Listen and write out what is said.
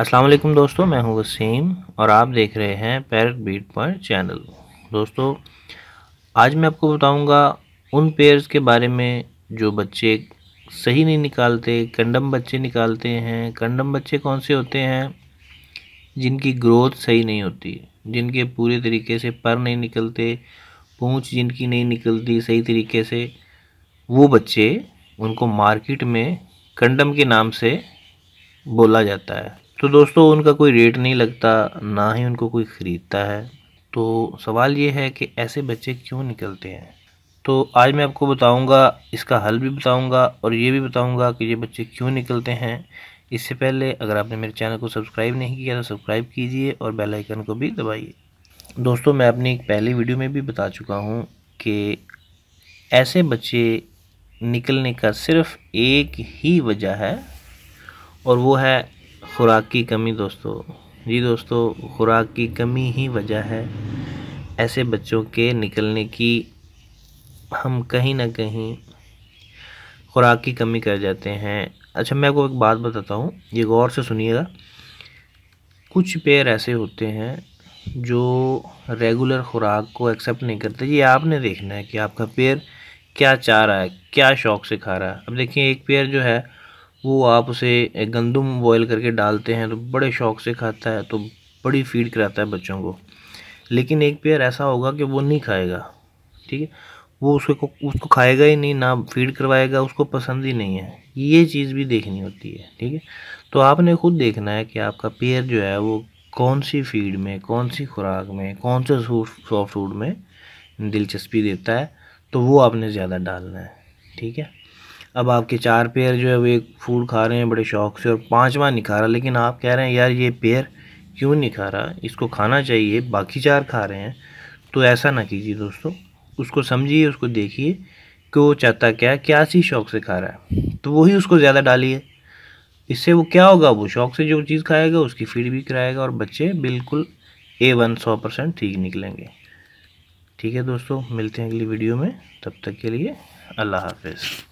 अस्सलाम वालेकुम दोस्तों, मैं हूं वसीम और आप देख रहे हैं पैरट बीट पर चैनल। दोस्तों, आज मैं आपको बताऊंगा उन पेयर्स के बारे में जो बच्चे सही नहीं निकालते, कंडम बच्चे निकालते हैं। कंडम बच्चे कौन से होते हैं? जिनकी ग्रोथ सही नहीं होती, जिनके पूरे तरीके से पर नहीं निकलते, पूंछ जिनकी नहीं निकलती सही तरीके से, वो बच्चे, उनको मार्केट में कंडम के नाम से बोला जाता है। तो दोस्तों, उनका कोई रेट नहीं लगता, ना ही उनको कोई ख़रीदता है। तो सवाल ये है कि ऐसे बच्चे क्यों निकलते हैं। तो आज मैं आपको बताऊंगा, इसका हल भी बताऊंगा और ये भी बताऊंगा कि ये बच्चे क्यों निकलते हैं। इससे पहले अगर आपने मेरे चैनल को सब्सक्राइब नहीं किया तो सब्सक्राइब कीजिए और बेल आइकन को भी दबाइए। दोस्तों, मैं अपनी एक पहली वीडियो में भी बता चुका हूँ कि ऐसे बच्चे निकलने का सिर्फ एक ही वजह है और वो है खुराक की कमी। दोस्तों जी दोस्तों, खुराक की कमी ही वजह है ऐसे बच्चों के निकलने की। हम कहीं ना कहीं खुराक की कमी कर जाते हैं। अच्छा, मैं आपको एक बात बताता हूँ, ये गौर से सुनिएगा। कुछ पेयर ऐसे होते हैं जो रेगुलर खुराक को एक्सेप्ट नहीं करते। ये आपने देखना है कि आपका पेयर क्या चाह रहा है, क्या शौक़ से खा रहा है। अब देखिए, एक पेयर जो है वो आप उसे गंदम बॉयल करके डालते हैं तो बड़े शौक़ से खाता है, तो बड़ी फीड कराता है बच्चों को। लेकिन एक पेयर ऐसा होगा कि वो नहीं खाएगा, ठीक है, वो उसको खाएगा ही नहीं, ना फीड करवाएगा, उसको पसंद ही नहीं है। ये चीज़ भी देखनी होती है, ठीक है। तो आपने खुद देखना है कि आपका पेयर जो है वो कौन सी फीड में, कौन सी खुराक में, कौन से सॉफ्ट फूड में दिलचस्पी देता है, तो वो आपने ज़्यादा डालना है, ठीक है। अब आपके 4 पेयर जो है वो एक फूड खा रहे हैं बड़े शौक़ से और 5वां नहीं खा रहा, लेकिन आप कह रहे हैं यार ये पेयर क्यों नहीं खा रहा, इसको खाना चाहिए, बाकी 4 खा रहे हैं। तो ऐसा ना कीजिए दोस्तों, उसको समझिए, उसको देखिए कि वो चाहता क्या है, क्या सी शौक़ से खा रहा है, तो वही उसको ज़्यादा डालिए। इससे वो क्या होगा, वो शौक़ से जो चीज़ खाएगा उसकी फीड भी कराएगा और बच्चे बिल्कुल A1 100% ठीक निकलेंगे। ठीक है दोस्तों, मिलते हैं अगली वीडियो में, तब तक के लिए अल्लाह हाफ़िज़।